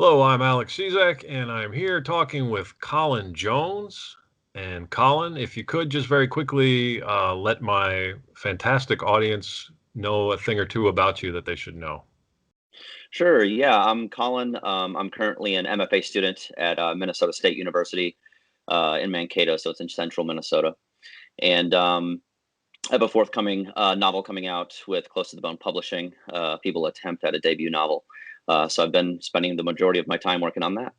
Hello, I'm Alec Cizak, and I'm here talking with Collin Jones. And Collin, if you could just very quickly let my fantastic audience know a thing or two about you that they should know. Sure. Yeah, I'm Colin. I'm currently an MFA student at Minnesota State University in Mankato, so it's in central Minnesota. And I have a forthcoming novel coming out with Close to the Bone Publishing. People attempt at a debut novel. So I've been spending the majority of my time working on that.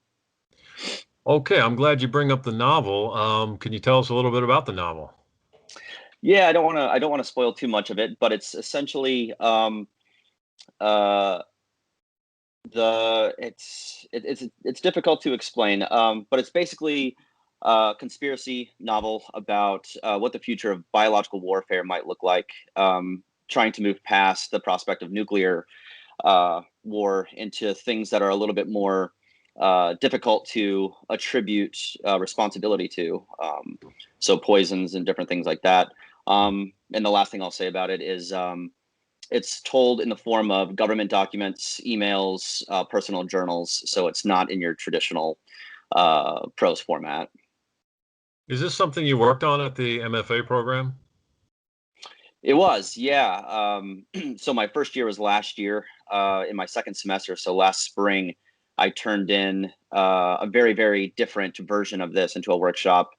Okay, I'm glad you bring up the novel. Can you tell us a little bit about the novel? Yeah, I don't want to spoil too much of it, but it's essentially uh, it's difficult to explain, but it's basically a conspiracy novel about what the future of biological warfare might look like, trying to move past the prospect of nuclear war into things that are a little bit more difficult to attribute responsibility to, so poisons and different things like that. And the last thing I'll say about it is it's told in the form of government documents, emails, personal journals, so it's not in your traditional prose format. Is this something you worked on at the MFA program? It was, yeah. So my first year was last year, in my second semester. So last spring, I turned in a very, very different version of this into a workshop.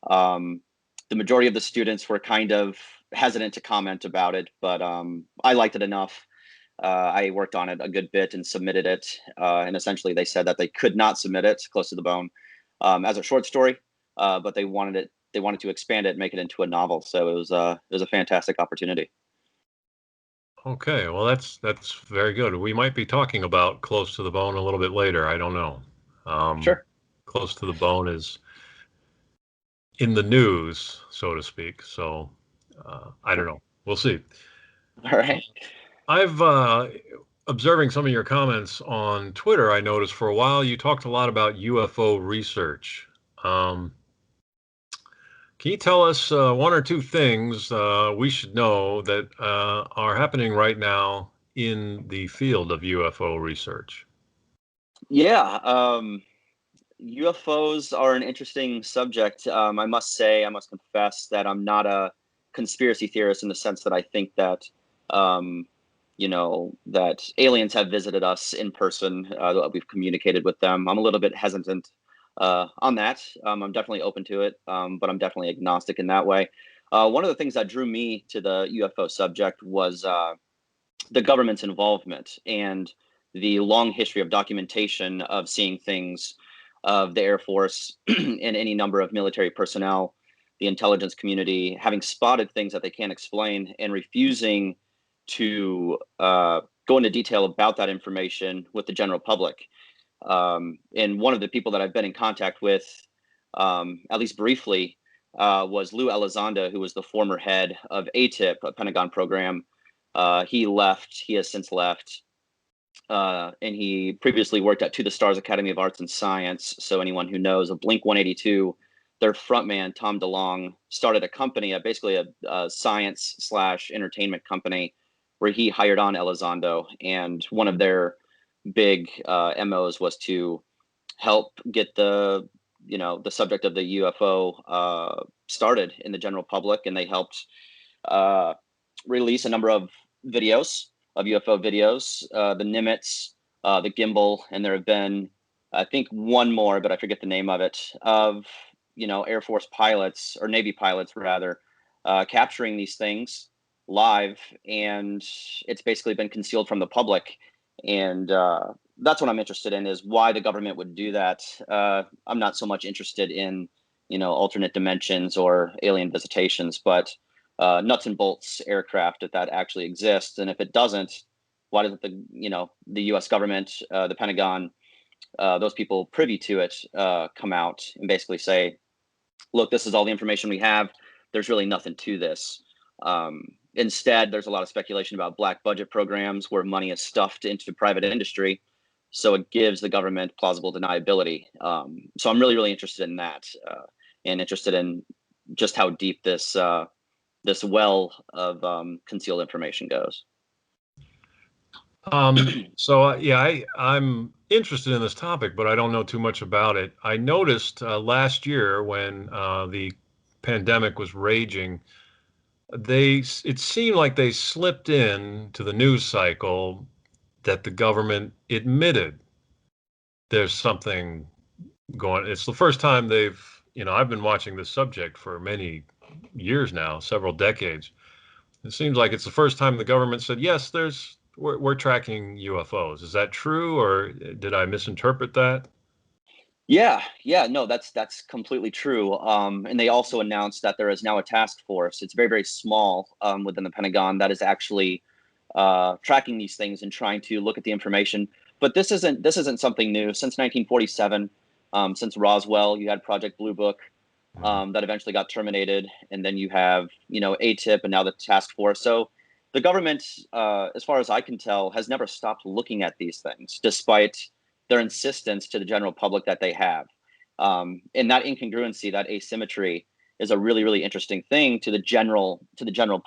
Um, the majority of the students were kind of hesitant to comment about it, but I liked it enough. I worked on it a good bit and submitted it. And essentially, they said that they could not submit it, Close to the Bone, as a short story, but they wanted it. They wanted to expand it, and make it into a novel. So it was a fantastic opportunity. Okay, well that's very good. We might be talking about Close to the Bone a little bit later. I don't know. Um, Sure. Close to the Bone is in the news, so to speak. So I don't know. We'll see. All right. I've observing some of your comments on Twitter. I noticed for a while you talked a lot about UFO research. Um, can you tell us one or two things we should know that are happening right now in the field of UFO research? Yeah. UFOs are an interesting subject. I must say, I must confess that I'm not a conspiracy theorist in the sense that I think that, um, that aliens have visited us in person, that we've communicated with them. I'm a little bit hesitant on that. I'm definitely open to it, but I'm definitely agnostic in that way. One of the things that drew me to the UFO subject was the government's involvement and the long history of documentation of seeing things of the Air Force and any number of military personnel, the intelligence community, having spotted things that they can't explain and refusing to go into detail about that information with the general public. And one of the people that I've been in contact with, at least briefly, was Lou Elizondo, who was the former head of ATIP, a Pentagon program. He left. He has since left. And he previously worked at To the Stars Academy of Arts and Science. So anyone who knows of Blink 182, their frontman Tom DeLonge started a company, basically a science slash entertainment company, where he hired on Elizondo, and one of their big MOs was to help get the subject of the UFO started in the general public, and they helped uh, release a number of videos of UFO videos, the Nimitz, the Gimbal, and there have been, I think, one more, but I forget the name of it, of Air Force pilots or Navy pilots rather, capturing these things live, and it's basically been concealed from the public. And that's what I'm interested in, is why the government would do that. I'm not so much interested in alternate dimensions or alien visitations, but nuts and bolts aircraft, if that actually exists, and if it doesn't, why doesn't the U.S. government, the Pentagon, those people privy to it, come out and basically say, look, this is all the information we have. There's really nothing to this. Instead, there's a lot of speculation about black budget programs where money is stuffed into private industry. So it gives the government plausible deniability. So I'm really, really interested in that, and interested in just how deep this well of concealed information goes. So yeah, I'm interested in this topic, but I don't know too much about it. I noticed last year when the pandemic was raging, it seemed like they slipped in to the news cycle that the government admitted there's something going. It's the first time I've been watching this subject for many years now, several decades. It seems like it's the first time the government said, yes, we're tracking UFOs. Is that true, or did I misinterpret that? Yeah, no, that's completely true. And they also announced that there is now a task force. It's very, very small within the Pentagon that is actually tracking these things and trying to look at the information. But this isn't something new. Since 1947, since Roswell, you had Project Blue Book Mhm. that eventually got terminated, and then you have ATIP and now the task force. So the government, as far as I can tell, has never stopped looking at these things, despite their insistence to the general public that they have. And that incongruency, that asymmetry, is a really, really interesting thing to the general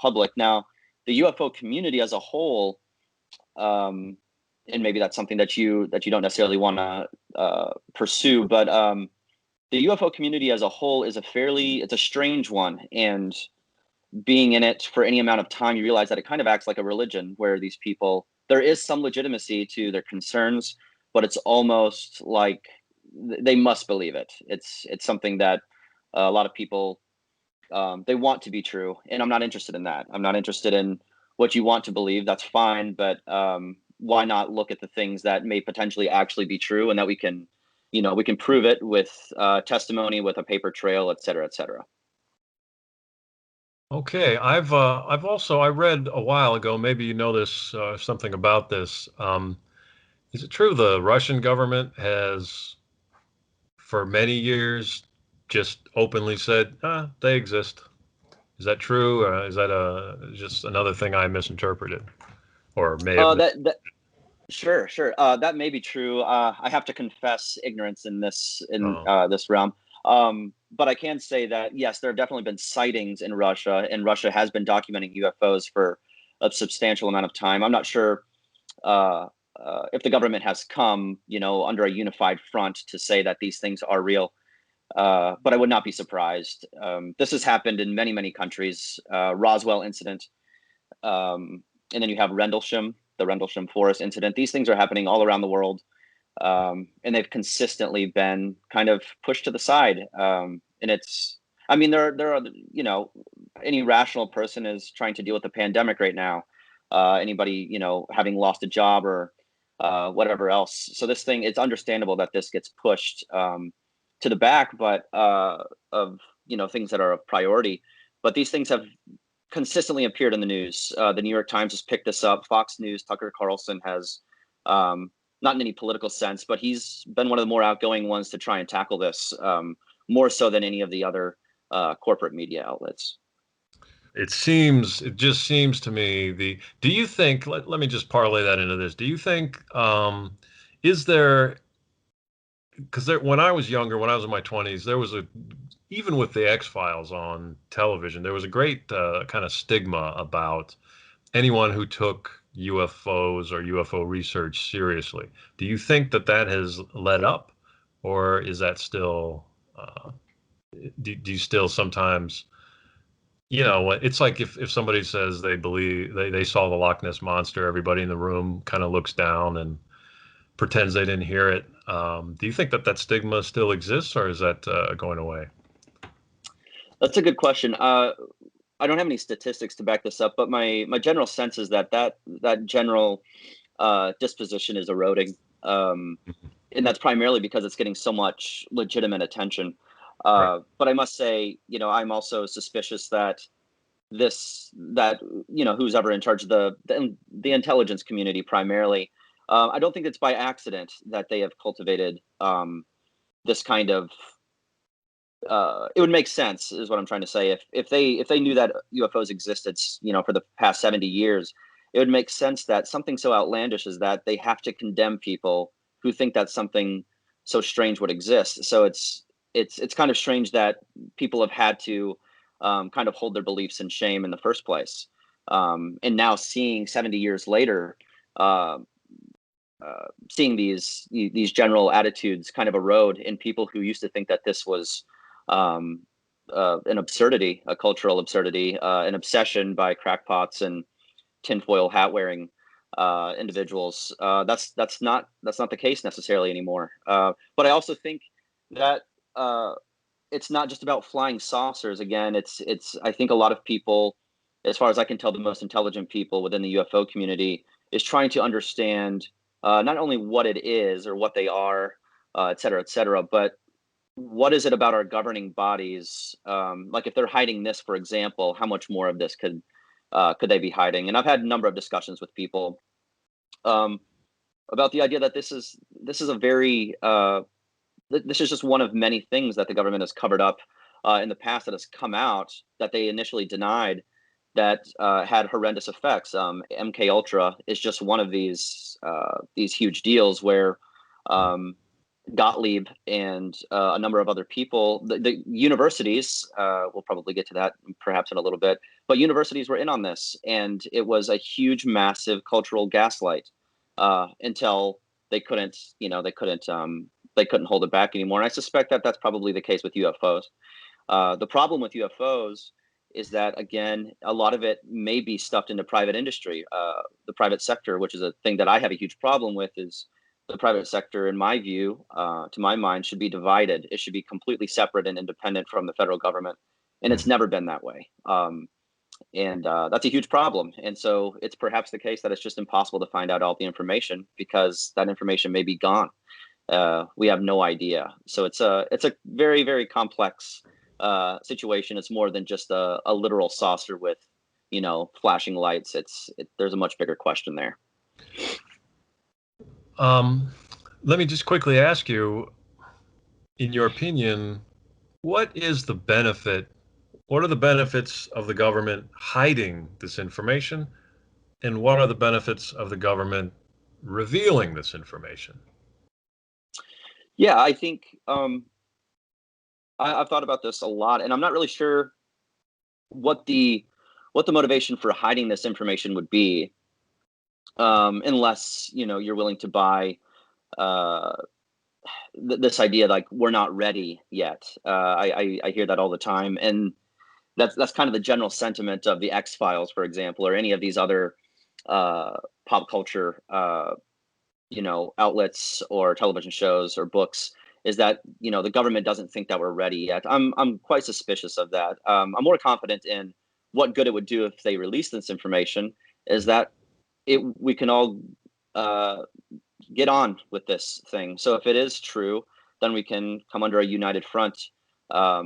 public. Now, the UFO community as a whole, um, and maybe that's something that you don't necessarily want to pursue, but the UFO community as a whole it's a strange one, and being in it for any amount of time, you realize that it kind of acts like a religion, where these people, there is some legitimacy to their concerns, but it's almost like they must believe it. It's something that a lot of people, they want to be true, and I'm not interested in that. I'm not interested in what you want to believe. That's fine, but why not look at the things that may potentially actually be true, and that we can prove it with testimony, with a paper trail, et cetera, et cetera. Okay, I've also I read a while ago. Maybe you know this something about this. Is it true the Russian government has, for many years, just openly said, they exist? Is that true? Is that just another thing I misinterpreted or may have? That Sure, sure. That may be true. I have to confess ignorance in Oh, this realm. But I can say that yes, there have definitely been sightings in Russia, and Russia has been documenting UFOs for a substantial amount of time. I'm not sure uh, if the government has come, under a unified front to say that these things are real. But I would not be surprised. This has happened in many, many countries. Roswell incident, and then you have the Rendlesham Forest incident. These things are happening all around the world, and they've consistently been kind of pushed to the side. And I mean, there are, any rational person is trying to deal with the pandemic right now. Anybody, having lost a job or whatever else. So it's understandable that this gets pushed to the back, but of things that are a priority. But these things have consistently appeared in the news. The New York Times has picked this up. Fox News, Tucker Carlson has, not in any political sense, but he's been one of the more outgoing ones to try and tackle this, more so than any of the other corporate media outlets. it just seems to me do you think, let me just parlay that into this. Do you think, is there, because when I was younger, when I was in my 20s, there was even with the X-Files on television, there was a great kind of stigma about anyone who took UFOs or UFO research seriously. Do you think that has let up, or is that still, uh, do you still sometimes, it's like if somebody says they believe they saw the Loch Ness monster, everybody in the room kind of looks down and pretends they didn't hear it. Do you think that stigma still exists, or is that going away? That's a good question. I don't have any statistics to back this up, but my general sense is that general disposition is eroding, and that's primarily because it's getting so much legitimate attention. Right. But I must say, I'm also suspicious that who's ever in charge of the intelligence community primarily. I don't think it's by accident that they have cultivated this kind of. It would make sense, is what I'm trying to say. If they knew that UFOs existed, for the past 70 years, it would make sense that something so outlandish as that they have to condemn people who think that something so strange would exist. So it's kind of strange that people have had to kind of hold their beliefs in shame in the first place. And now seeing 70 years later, uh, seeing these general attitudes kind of erode in people who used to think that this was an absurdity, a cultural absurdity, an obsession by crackpots and tinfoil hat wearing individuals. That's not the case necessarily anymore. But I also think that it's not just about flying saucers. Again, it's I think a lot of people, as far as I can tell, the most intelligent people within the UFO community is trying to understand not only what it is or what they are, et cetera, but what is it about our governing bodies? Like if they're hiding this, for example, how much more of this could they be hiding? And I've had a number of discussions with people um, about the idea that this is a very this is just one of many things that the government has covered up in the past that has come out that they initially denied that had horrendous effects. MK Ultra is just one of these huge deals where Gottlieb and a number of other people, the universities, we'll probably get to that perhaps in a little bit, but universities were in on this, and it was a huge, massive cultural gaslight until they couldn't, they couldn't hold it back anymore. And I suspect that that's probably the case with UFOs. The problem with UFOs is that, again, a lot of it may be stuffed into private industry, the private sector, which is a thing that I have a huge problem with. Is the private sector, in my view, to my mind, should be divided. It should be completely separate and independent from the federal government. And it's never been that way. And that's a huge problem. And so it's perhaps the case that it's just impossible to find out all the information because that information may be gone. We have no idea. So it's a very, very complex situation. It's more than just a literal saucer with, flashing lights. There's a much bigger question there. Let me just quickly ask you, in your opinion, what is the benefit? What are the benefits of the government hiding this information? And what are the benefits of the government revealing this information? Yeah, I think I've thought about this a lot, and I'm not really sure what the motivation for hiding this information would be, unless you're willing to buy this idea like we're not ready yet. I hear that all the time, and that's kind of the general sentiment of the X-Files, for example, or any of these other pop culture outlets or television shows or books, is that the government doesn't think that we're ready yet. I'm quite suspicious of that. I'm more confident in what good it would do if they release this information, is that we can all get on with this thing. So if it is true, then we can come under a united front. I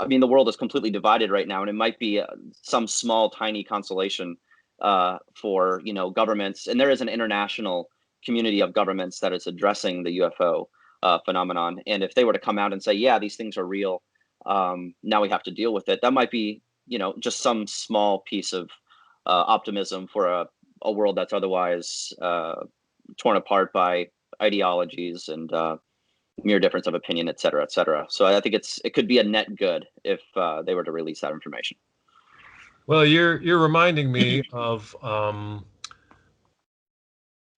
mean, the world is completely divided right now, and it might be some small, tiny consolation for governments. And there is an international community of governments that is addressing the UFO phenomenon. And if they were to come out and say, "Yeah, these things are real," now we have to deal with it. That might be, just some small piece of optimism for a world that's otherwise torn apart by ideologies and mere difference of opinion, et cetera, et cetera. So I think it could be a net good if they were to release that information. Well, you're reminding me of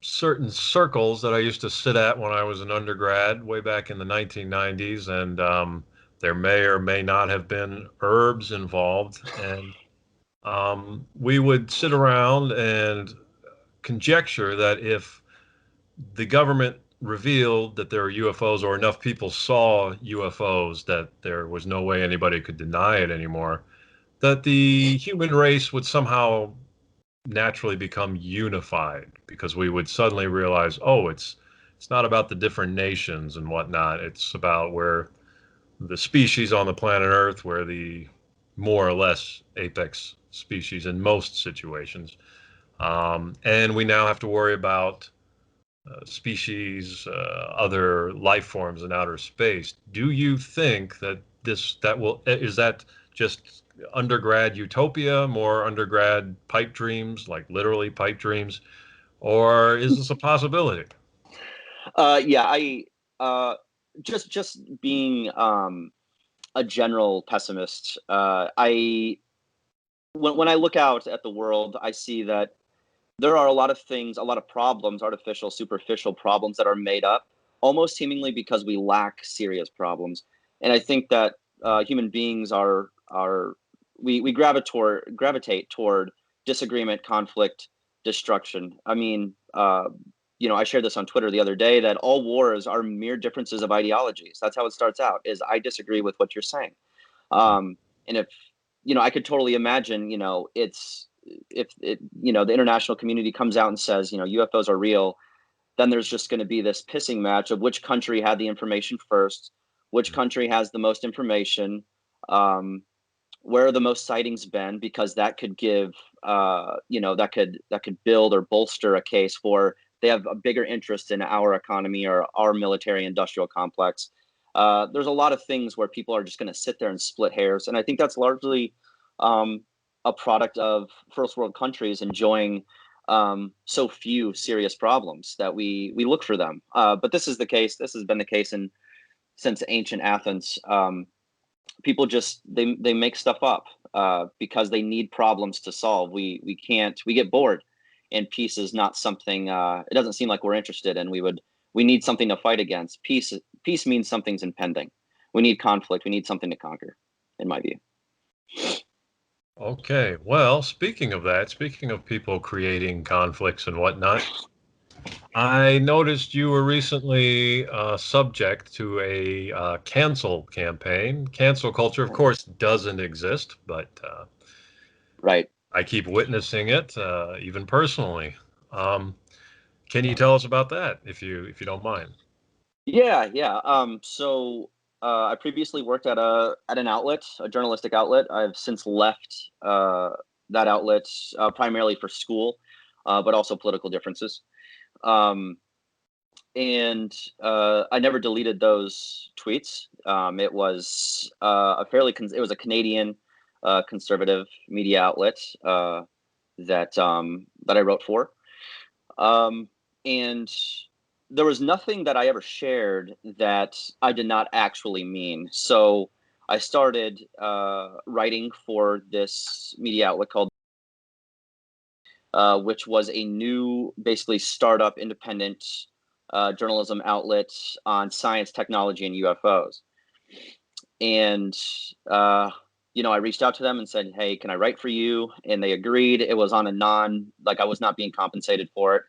certain circles that I used to sit at when I was an undergrad way back in the 1990s, and there may or may not have been herbs involved, and we would sit around and conjecture that if the government revealed that there are UFOs, or enough people saw UFOs that there was no way anybody could deny it anymore, that the human race would somehow naturally become unified, because we would suddenly realize, oh, it's not about the different nations and whatnot. It's about where the species on the planet Earth, where the more or less apex species in most situations. And we now have to worry about species, other life forms in outer space. Do you think that is that just undergrad utopia, more undergrad pipe dreams, like literally pipe dreams, or is this a possibility? Yeah, I just being a general pessimist. When I look out at the world, I see that there are a lot of things, a lot of problems, artificial, superficial problems that are made up almost seemingly because we lack serious problems. And I think that human beings we gravitate toward disagreement, conflict, destruction. I mean, I shared this on Twitter the other day that all wars are mere differences of ideologies. That's how it starts out, is I disagree with what you're saying. And if, I could totally imagine, if the international community comes out and says, UFOs are real, then there's just going to be this pissing match of which country had the information first, which country has the most information, where are the most sightings been, because that could give, that could build or bolster a case for they have a bigger interest in our economy or our military industrial complex. There's a lot of things where people are just going to sit there and split hairs. And I think that's largely a product of first world countries enjoying so few serious problems that we look for them. But this is the case. This has been the case since ancient Athens. People just they make stuff up because they need problems to solve. We get bored, and peace is not something. It doesn't seem like we're interested in. We need something to fight against. Peace means something's impending. We need conflict. We need something to conquer, in my view. Okay, well, speaking of people creating conflicts and whatnot, I noticed you were recently subject to a cancel campaign. Cancel culture, of course, doesn't exist, but Right. I keep witnessing it, even personally. Can you tell us about that, if you don't mind? Yeah. So I previously worked at an outlet, a journalistic outlet. I've since left that outlet primarily for school, but also political differences. Um, and I never deleted those tweets. It was it was a Canadian conservative media outlet that I wrote for. And there was nothing that I ever shared that I did not actually mean. So I started writing for this media outlet called, which was a new, basically startup, independent journalism outlet on science, technology, and UFOs. And I reached out to them and said, "Hey, can I write for you?" And they agreed. It was on I was not being compensated for it,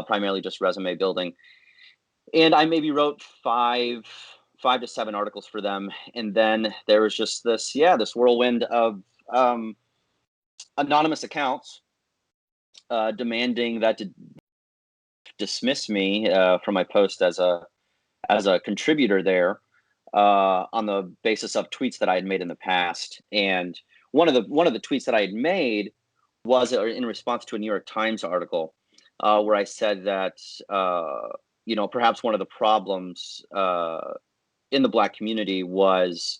primarily just resume building. And I maybe wrote five to seven articles for them. And then there was just this whirlwind of anonymous accounts demanding that to dismiss me from my post as a contributor there on the basis of tweets that I had made in the past. And one of the tweets that I had made was in response to a New York Times article where I said that perhaps one of the problems in the Black community was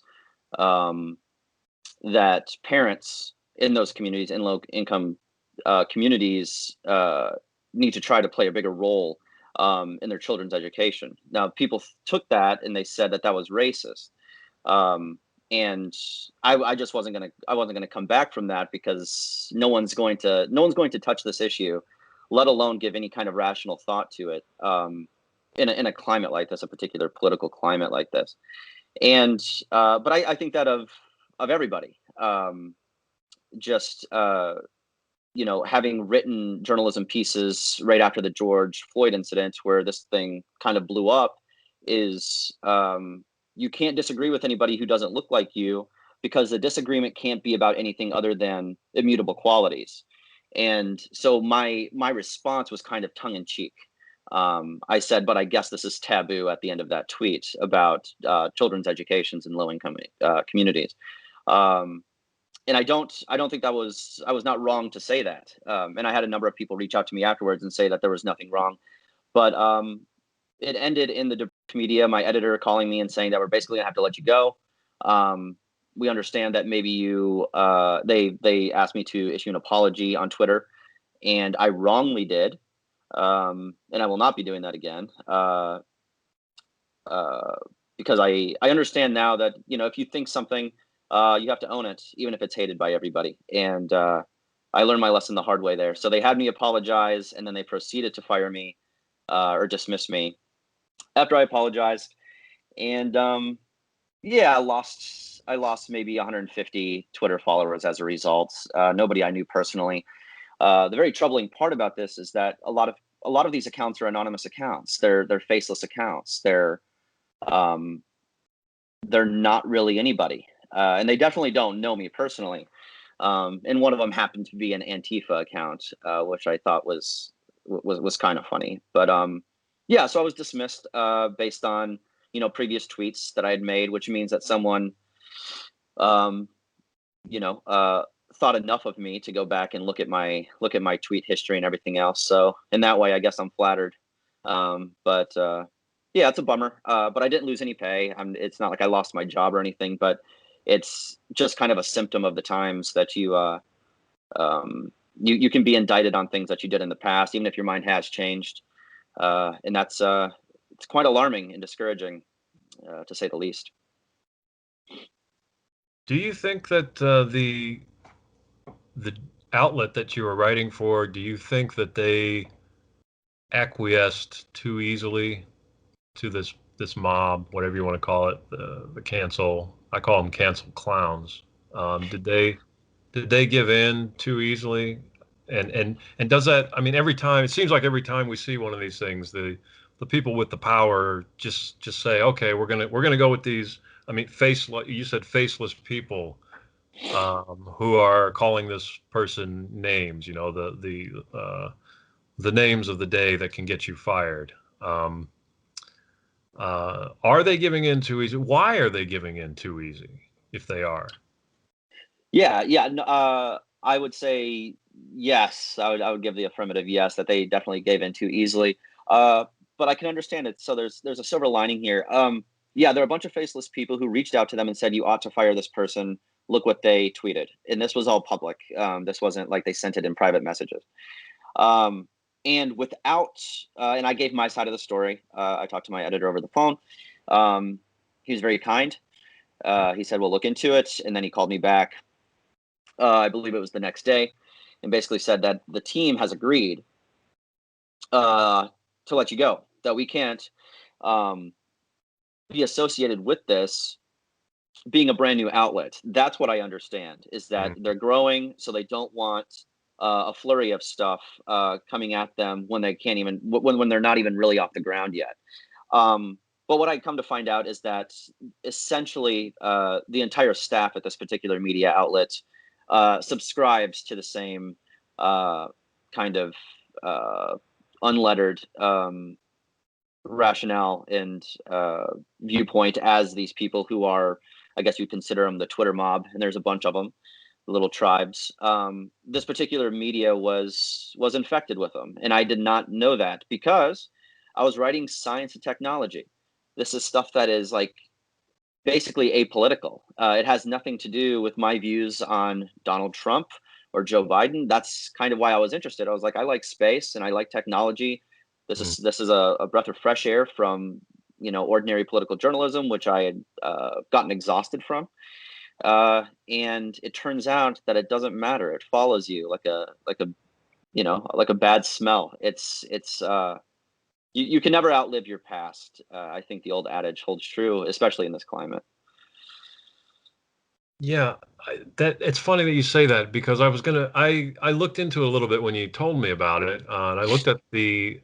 that parents in those communities, in low income communities, need to try to play a bigger role in their children's education. Now, people took that and they said that was racist. And I just wasn't gonna come back from that, because no one's going to touch this issue, let alone give any kind of rational thought to it, in a climate like this, a particular political climate like this. And but I think that of everybody, just having written journalism pieces right after the George Floyd incident, where this thing kind of blew up, is you can't disagree with anybody who doesn't look like you, because the disagreement can't be about anything other than immutable qualities. And so my response was kind of tongue in cheek. I said, "But I guess this is taboo," at the end of that tweet about children's educations in low income communities. And I don't think I was not wrong to say that. And I had a number of people reach out to me afterwards and say that there was nothing wrong. But it ended in the media, my editor calling me and saying that we're basically gonna have to let you go. We understand that maybe they asked me to issue an apology on Twitter, and I wrongly did. And I will not be doing that again. Because I understand now that, if you think something, you have to own it, even if it's hated by everybody. And I learned my lesson the hard way there. So they had me apologize, and then they proceeded to fire me or dismiss me after I apologized. And yeah, I lost maybe 150 Twitter followers as a result. Nobody I knew personally. The very troubling part about this is that a lot of these accounts are anonymous accounts. They're faceless accounts. Um, they're not really anybody, and they definitely don't know me personally. And one of them happened to be an Antifa account, which I thought was kind of funny. But yeah, so I was dismissed based on previous tweets that I had made, which means that someone um, you know thought enough of me to go back and look at my tweet history and everything else. So in that way, I guess I'm flattered. But yeah, it's a bummer. But I didn't lose any pay. It's not like I lost my job or anything. But it's just kind of a symptom of the times that you can be indicted on things that you did in the past, even if your mind has changed. And that's it's quite alarming and discouraging, to say the least. Do you think that the outlet that you were writing for, do you think that they acquiesced too easily to this mob, whatever you want to call it, the cancel? I call them cancel clowns. Did they give in too easily? And does that? I mean, every time it seems like every time we see one of these things, the people with the power just say, okay, we're gonna go with these. I mean, you said faceless people who are calling this person names. You know, the names of the day that can get you fired. Um, are they giving in too easy? Why are they giving in too easy if they are? Yeah, yeah. I would say yes. I would give the affirmative yes that they definitely gave in too easily. But I can understand it. So there's a silver lining here. Yeah, there are a bunch of faceless people who reached out to them and said you ought to fire this person. Look what they tweeted, and this was all public. This wasn't like they sent it in private messages. Um, and without, and I gave my side of the story. I talked to my editor over the phone. He was very kind. He said, "We'll look into it," and then he called me back. I believe it was the next day, and basically said that the team has agreed uh, to let you go. That we can't um, be associated with this being a brand new outlet. That's what I understand is that Mm. they're growing, so they don't want a flurry of stuff coming at them when they can't even when they're not even really off the ground yet. But what I come to find out is that essentially the entire staff at this particular media outlet subscribes to the same uh, kind of uh, unlettered rationale and viewpoint as these people who are, I guess you consider them the Twitter mob, and there's a bunch of them, the little tribes. This particular media was infected with them, and I did not know that because I was writing science and technology. This is stuff that is like basically apolitical. It has nothing to do with my views on Donald Trump or Joe Biden. That's kind of why I was interested. I was like, I like space and I like technology. Mm. This is a breath of fresh air from ordinary political journalism, which I had gotten exhausted from. And it turns out that it doesn't matter. It follows you like a like a bad smell. You can never outlive your past. I think the old adage holds true, especially in this climate. Yeah, that it's funny that you say that because I looked into it a little bit when you told me about it, and I looked at the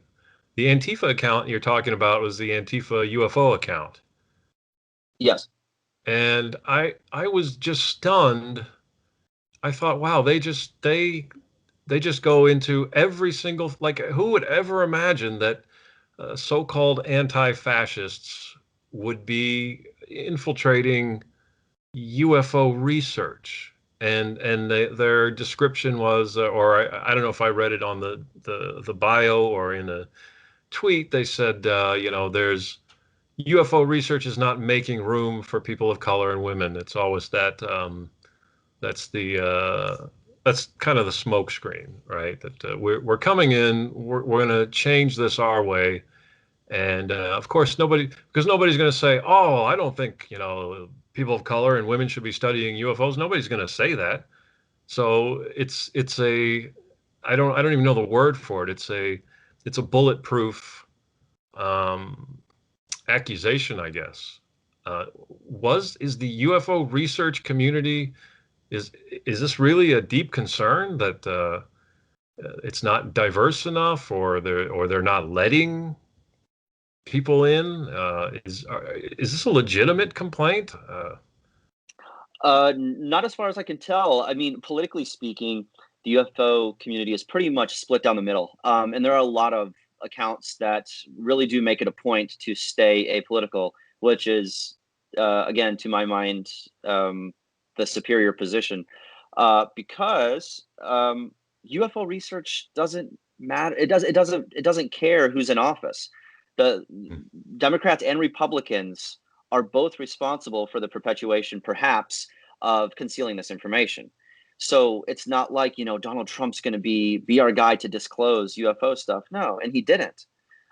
Antifa account you're talking about was the Antifa UFO account, Yes. and I was just stunned. I thought, wow, they just go into every single, like, who would ever imagine that so-called anti-fascists would be infiltrating UFO research? And their description was, or I don't know if I read it on the bio or in a tweet. They said, there's UFO research is not making room for people of color and women. It's always that. That's the that's kind of the smoke screen, right? That we're coming in, we're going to change this our way, and of course because nobody's going to say, oh, I don't think people of color and women should be studying UFOs. Nobody's going to say that. So it's a I don't even know the word for it. It's a bulletproof um, accusation, I guess. Is the UFO research community is is this really a deep concern that it's not diverse enough, or they're not letting people in? Is this a legitimate complaint? Not as far as I can tell. I mean, politically speaking, the UFO community is pretty much split down the middle. And there are a lot of accounts that really do make it a point to stay apolitical, which is, again, to my mind, the superior position. Because UFO research doesn't matter. It doesn't care who's in office. The Democrats and Republicans are both responsible for the perpetuation, perhaps, of concealing this information. So it's not like, Donald Trump's going to be our guy to disclose UFO stuff. No, and he didn't.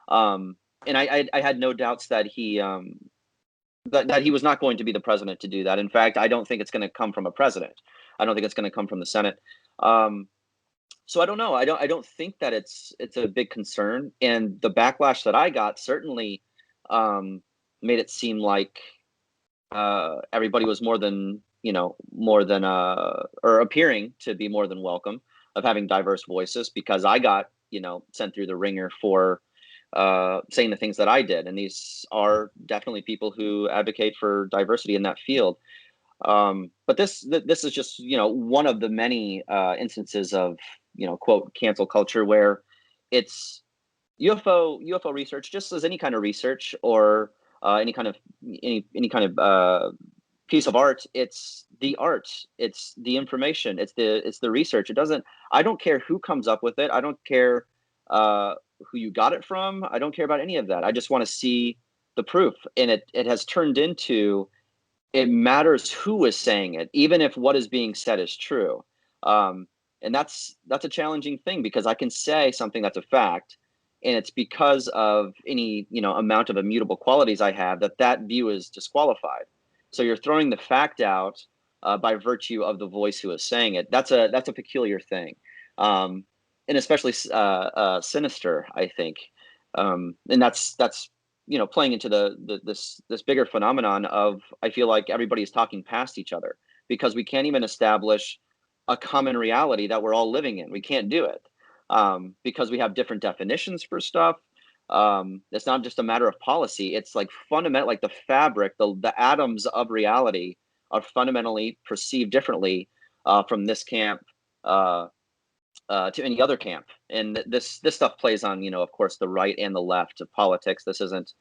And I had no doubts that he was not going to be the president to do that. In fact, I don't think it's going to come from a president. I don't think it's going to come from the Senate. So I don't know. I don't think that it's a big concern. And the backlash that I got certainly made it seem like everybody was or appearing to be more than welcome of having diverse voices, because I got sent through the ringer for saying the things that I did, and these are definitely people who advocate for diversity in that field. But this is just one of the many instances of quote cancel culture, where it's UFO research, just as any kind of research, or any kind of piece of art. It's the art, it's the information, it's the research. I don't care who comes up with it. I don't care who you got it from. I don't care about any of that. I just want to see the proof. And it has turned into, it matters who is saying it, even if what is being said is true. And that's a challenging thing, because I can say something that's a fact, and it's because of any amount of immutable qualities I have, that view is disqualified. So you're throwing the fact out by virtue of the voice who is saying it. That's a peculiar thing, and especially sinister, I think. And that's playing into this bigger phenomenon of, I feel like everybody's talking past each other, because we can't even establish a common reality that we're all living in. We can't do it, because we have different definitions for stuff. It's not just a matter of policy. It's like fundamental, like the fabric, the atoms of reality are fundamentally perceived differently from this camp to any other camp. And this stuff plays on, of course, the right and the left of politics. This isn't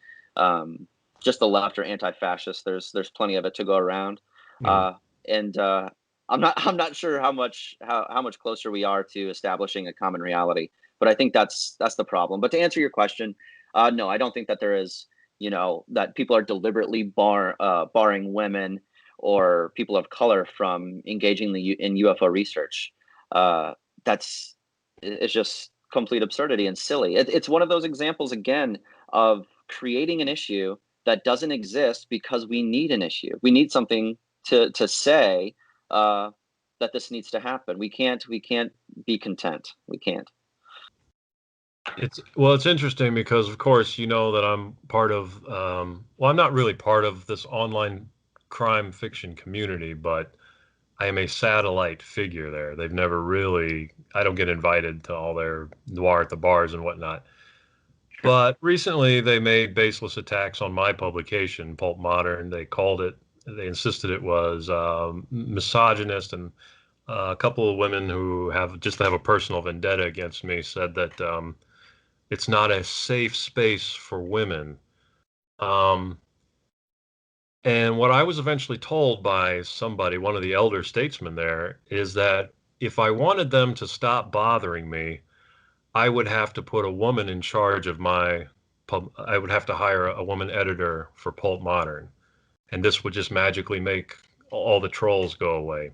just the left or anti-fascist. There's plenty of it to go around. Mm. And I'm not sure how much closer we are to establishing a common reality. But I think that's the problem. But to answer your question, no, I don't think that there is, that people are deliberately barring women or people of color from engaging in UFO research. That's It's just complete absurdity and silly. It's one of those examples, again, of creating an issue that doesn't exist because we need an issue. We need something to say that this needs to happen. We can't be content. We can't. It's interesting because, of course, you know that I'm part of, well, I'm not really part of this online crime fiction community, but I am a satellite figure there. They've never really, I don't get invited to all their noir at the bars and whatnot. Sure. But recently they made baseless attacks on my publication, Pulp Modern. They insisted it was misogynist, and a couple of women who have a personal vendetta against me said that it's not a safe space for women. Um, and what I was eventually told by somebody, one of the elder statesmen there, is that if I wanted them to stop bothering me, I would have to put a woman in charge of I would have to hire a woman editor for Pulp Modern. And this would just magically make all the trolls go away.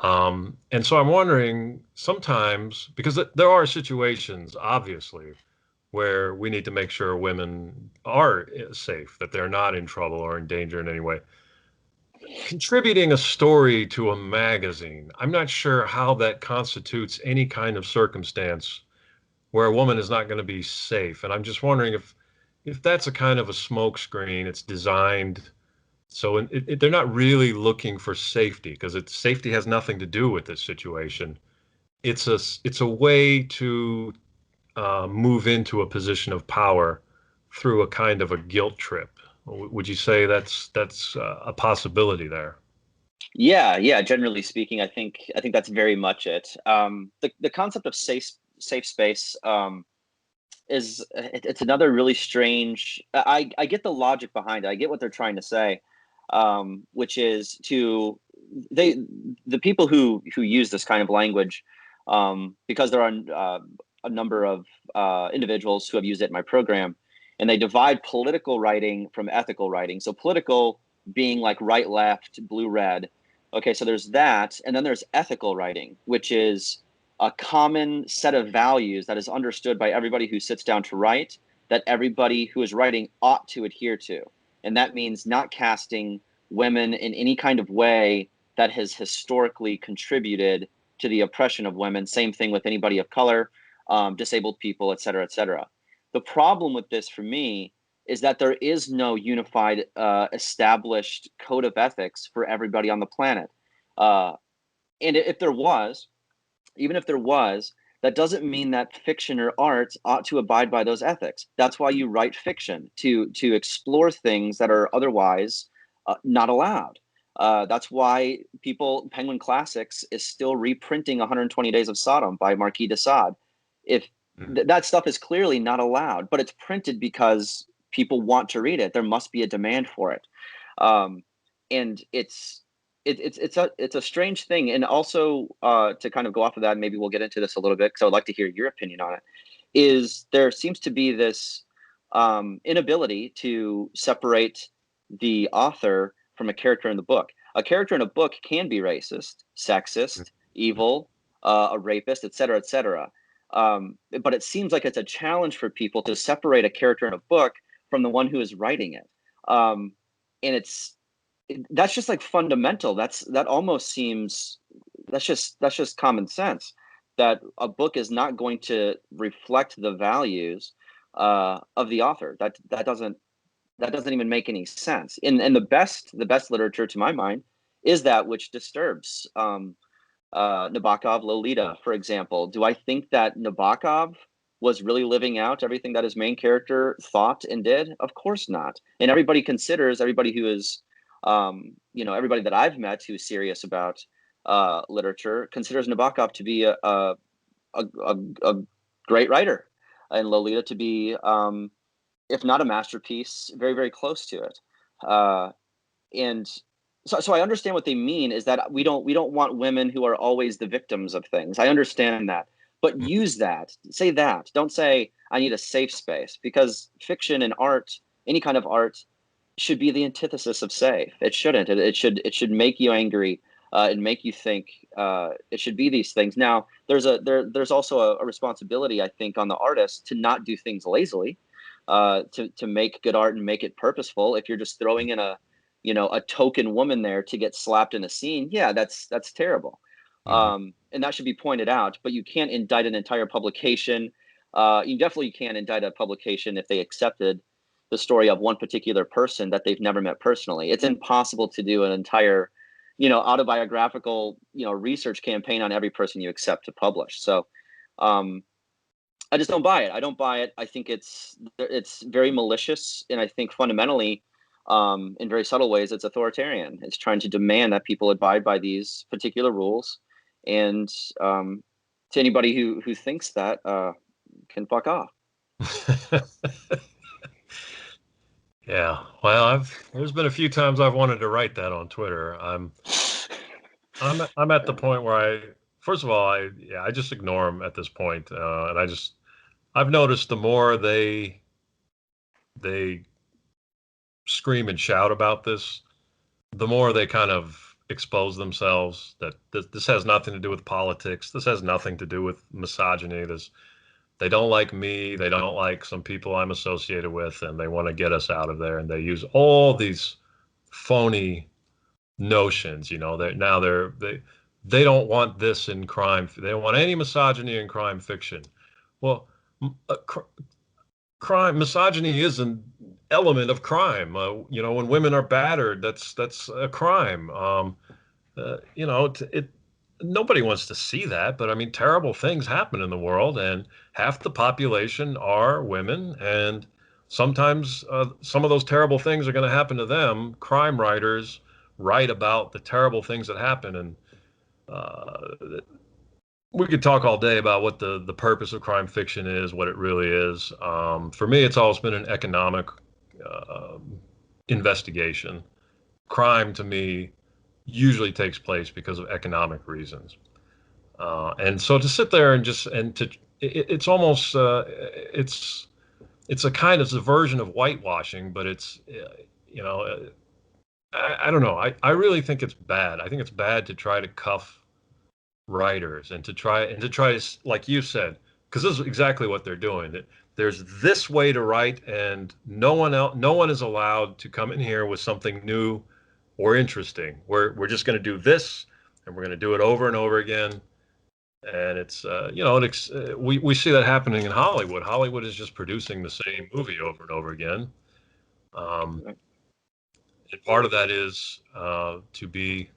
And so I'm wondering sometimes, because there are situations, obviously, where we need to make sure women are safe, that they're not in trouble or in danger in any way. contributing a story to a magazine, I'm not sure how that constitutes any kind of circumstance where a woman is not going to be safe. And I'm just wondering if that's a kind of a smokescreen. It's designed so they're not really looking for safety because safety has nothing to do with this situation. It's a way to move into a position of power through a kind of a guilt trip. Would you say that's a possibility there? Yeah, yeah. Generally speaking, I think that's very much it. The concept of safe space it's another really strange. I get the logic behind it. I get what they're trying to say, which is to they the people who use this kind of language, because there are a number of individuals who have used it in my program, and they divide political writing from ethical writing. So political being like right, left, blue, red. Okay, so there's that, and then there's ethical writing, which is a common set of values that is understood by everybody who sits down to write, that everybody who is writing ought to adhere to. And that means not casting women in any kind of way that has historically contributed to the oppression of women. Same thing with anybody of color, disabled people, et cetera, et cetera. The problem with this for me is that there is no unified, established code of ethics for everybody on the planet. And if there was, even if there was, that doesn't mean that fiction or art ought to abide by those ethics. That's why you write fiction, to explore things that are otherwise not allowed. That's why Penguin Classics is still reprinting 120 Days of Sodom by Marquis de Sade. If Mhm. that stuff is clearly not allowed, but it's printed because people want to read it. There must be a demand for it, um, and it's a strange thing. And also, to kind of go off of that, and maybe we'll get into this a little bit because I would like to hear your opinion on it. Is there seems to be this inability to separate the author from a character in the book. A character in a book can be racist, sexist, evil, a rapist, etc., etc. But it seems like it's a challenge for people to separate a character in a book from the one who is writing it. Um, and that's just like fundamental. That almost seems that's just common sense, that a book is not going to reflect the values of the author. That doesn't even make any sense. And the best literature, to my mind, is that which disturbs. Nabokov, Lolita, for example. Do I think that Nabokov was really living out everything that his main character thought and did? Of course not. And everybody who is, everybody that I've met who's serious about literature considers Nabokov to be a great writer, and Lolita to be, if not a masterpiece, very, very close to it. And so I understand what they mean, is that we don't want women who are always the victims of things. I understand that. But use that. Say that. Don't say I need a safe space, because fiction and art, any kind of art, should be the antithesis of safe. It shouldn't. It should make you angry, and make you think. It should be these things. Now, there's also a responsibility, I think, on the artist to not do things lazily, to make good art and make it purposeful. If you're just throwing in a token woman there to get slapped in a scene, yeah, that's terrible, Mhm. and that should be pointed out. But you can't indict an entire publication. You definitely can't indict a publication if they accepted the story of one particular person that they've never met personally. It's impossible to do an entire, autobiographical, research campaign on every person you accept to publish. So, um, I just don't buy it. I don't buy it. I think it's very malicious, and I think fundamentally, in very subtle ways, it's authoritarian. It's trying to demand that people abide by these particular rules, and, to anybody who thinks that, can fuck off. Yeah. Well, there's been a few times I've wanted to write that on Twitter. I'm at the point where first of all, I just ignore them at this point, and I've noticed the more they scream and shout about this, the more they kind of expose themselves that this has nothing to do with politics. This has nothing to do with misogyny. They don't like me. They don't like some people I'm associated with, and they want to get us out of there. And they use all these phony notions. They don't want this in crime. They don't want any misogyny in crime fiction. Well, crime misogyny is an element of crime. When women are battered, that's a crime. It nobody wants to see that, but I mean, terrible things happen in the world, and half the population are women, and sometimes some of those terrible things are going to happen to them. Crime writers write about the terrible things that happen, and uh, we could talk all day about what the purpose of crime fiction is, what it really is. For me, it's always been an economic uh, investigation. Crime to me usually takes place because of economic reasons. And so to sit there and it's almost it's a kind of version of whitewashing, but it's you know I don't know. I really think it's bad. I think it's bad to try to cuff writers and to try like you said, because this is exactly what they're doing. There's this way to write, and no one is allowed to come in here with something new or interesting. We're just going to do this, and we're going to do it over and over again. And it's we see that happening in Hollywood. Hollywood is just producing the same movie over and over again. Um, and part of that is to be,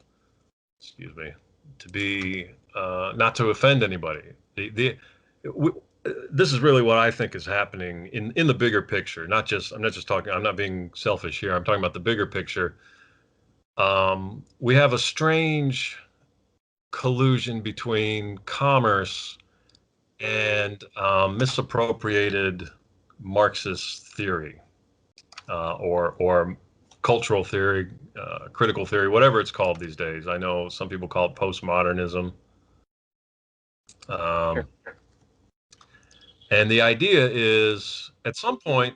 excuse me, to be not to offend anybody. W This is really what I think is happening in the bigger picture. I'm not just talking. I'm not being selfish here. I'm talking about the bigger picture. We have a strange collusion between commerce and misappropriated Marxist theory, or cultural theory, critical theory, whatever it's called these days. I know some people call it postmodernism. Um, Sure. and the idea is, at some point,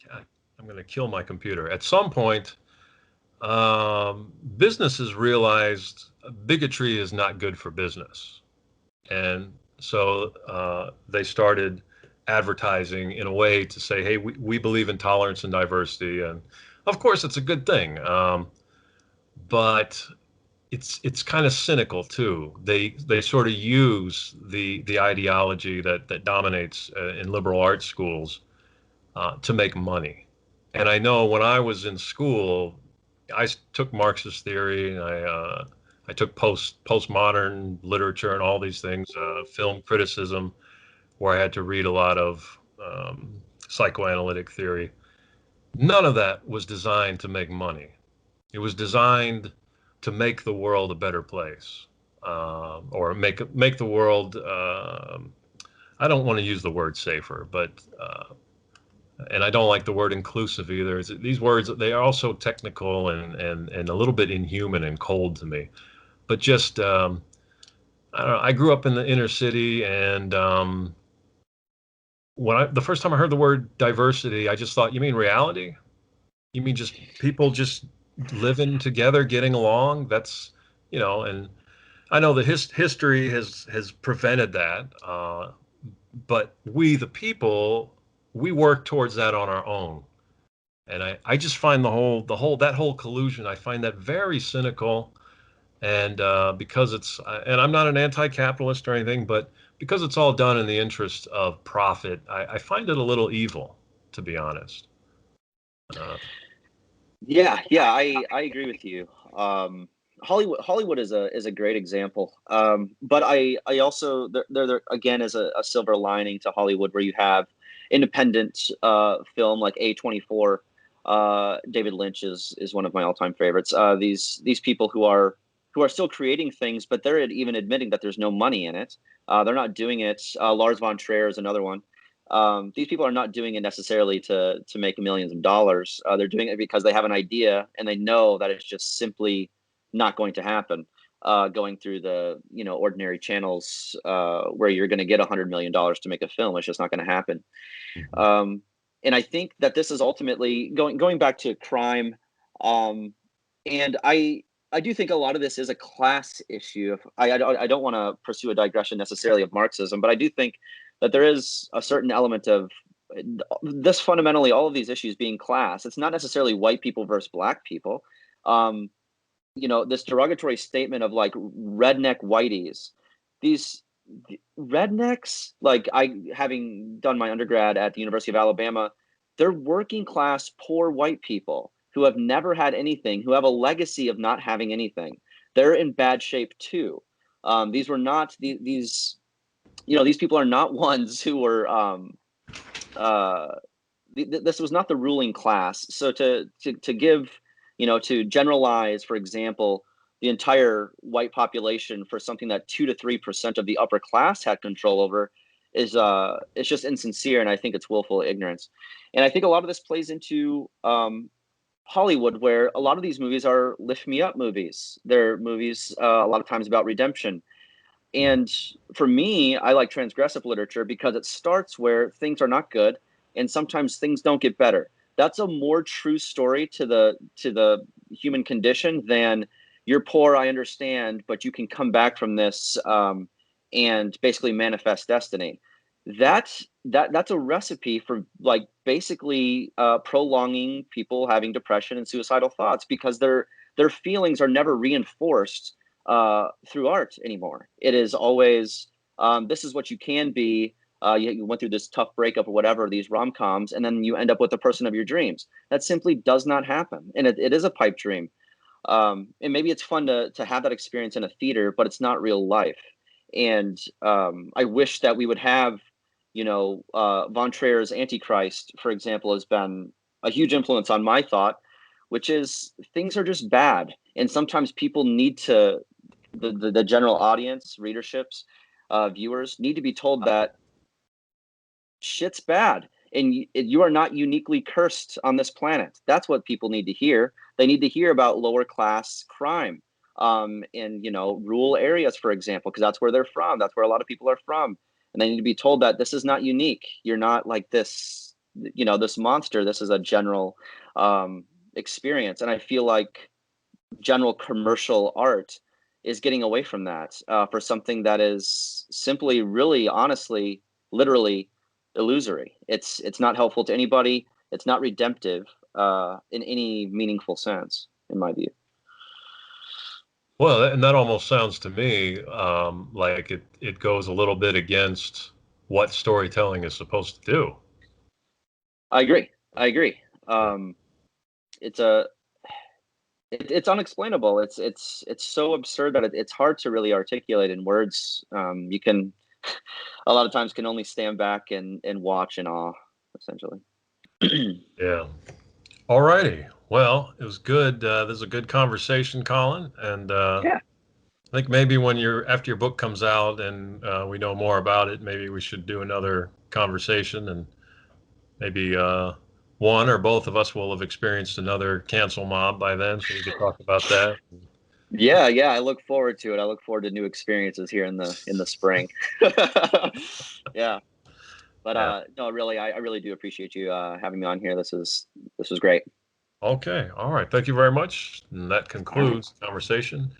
God, I'm going to kill my computer. At some point, businesses realized bigotry is not good for business. And so they started advertising in a way to say, hey, we believe in tolerance and diversity. And of course, it's a good thing. But it's kind of cynical too. They sort of use the ideology that dominates in liberal arts schools to make money. And I know when I was in school, I took Marxist theory, and I took postmodern literature and all these things, film criticism, where I had to read a lot of psychoanalytic theory. None of that was designed to make money. It was designed to make the world a better place, or make the world. I don't want to use the word safer, but and I don't like the word inclusive either. These words, they are also technical and a little bit inhuman and cold to me. But just I don't know. I grew up in the inner city, and the first time I heard the word diversity, I just thought, you mean reality? You mean just people just living together, getting along? And I know that history has prevented that, but we, the people, we work towards that on our own. And I just find that whole collusion, I find that very cynical. And because and I'm not an anti-capitalist or anything, but because it's all done in the interest of profit, I find it a little evil, to be honest. Uh, Yeah, I agree with you. Hollywood is a great example. But I also there again is a silver lining to Hollywood where you have independent film like A24. David Lynch is one of my all time favorites. These people who are still creating things, but they're even admitting that there's no money in it. They're not doing it. Lars von Trier is another one. These people are not doing it necessarily to make millions of dollars. They're doing it because they have an idea and they know that it's just simply not going to happen. Going through the ordinary channels where you're going to get $100 million to make a film, it's just not going to happen. mhm. Um, and I think that this is ultimately going back to crime. Um, and I do think a lot of this is a class issue. I don't want to pursue a digression necessarily of Marxism, but I do think that there is a certain element of this fundamentally all of these issues being class. It's not necessarily white people versus black people. Um, this derogatory statement of like redneck whiteys. These rednecks, like I, having done my undergrad at the University of Alabama, they're working class, poor white people who have never had anything, who have a legacy of not having anything. They're in bad shape too. These were not these, these people are not ones who were uh, this was not the ruling class. So to give, to generalize, for example, the entire white population for something that 2 to 3% of the upper class had control over is it's just insincere, and I think it's willful ignorance. And I think a lot of this plays into Hollywood, where a lot of these movies are lift me up movies. They're movies a lot of times about redemption. And for me, I like transgressive literature because it starts where things are not good, and sometimes things don't get better. That's a more true story to the human condition than you're poor, I understand, but you can come back from this, and basically manifest destiny. That's a recipe for like basically prolonging people having depression and suicidal thoughts, because their feelings are never reinforced through art anymore. It is always, this is what you can be. You went through this tough breakup or whatever, these rom-coms, and then you end up with the person of your dreams. That simply does not happen. And it is a pipe dream. And maybe it's fun to have that experience in a theater, but it's not real life. And I wish that we would have, Von Trier's Antichrist, for example, has been a huge influence on my thought, which is things are just bad. And sometimes people need to, the general audience, readerships, viewers need to be told that shit's bad, and you are not uniquely cursed on this planet. That's what people need to hear. They need to hear about lower class crime, in rural areas, for example, because that's where they're from. That's where a lot of people are from, and they need to be told that this is not unique. You're not like this, this monster. This is a general experience, and I feel like general commercial art is getting away from that for something that is simply, really, honestly, literally illusory. It's not helpful to anybody. It's not redemptive in any meaningful sense, in my view. Well, and that almost sounds to me like it goes a little bit against what storytelling is supposed to do. I agree. I agree. It's a it's unexplainable. It's so absurd that it's hard to really articulate in words. You can a lot of times can only stand back and watch in awe, essentially. Yeah. All righty. Well, it was good. This is a good conversation, Colin. And Yeah. I think maybe when after your book comes out and we know more about it, maybe we should do another conversation, and maybe one or both of us will have experienced another cancel mob by then, so we could talk about that. Yeah, yeah, I look forward to it. I look forward to new experiences here in the spring. Yeah. But Yeah. no, really, I really do appreciate you having me on here. This was great. Okay. All right. Thank you very much. And that All right. concludes the conversation.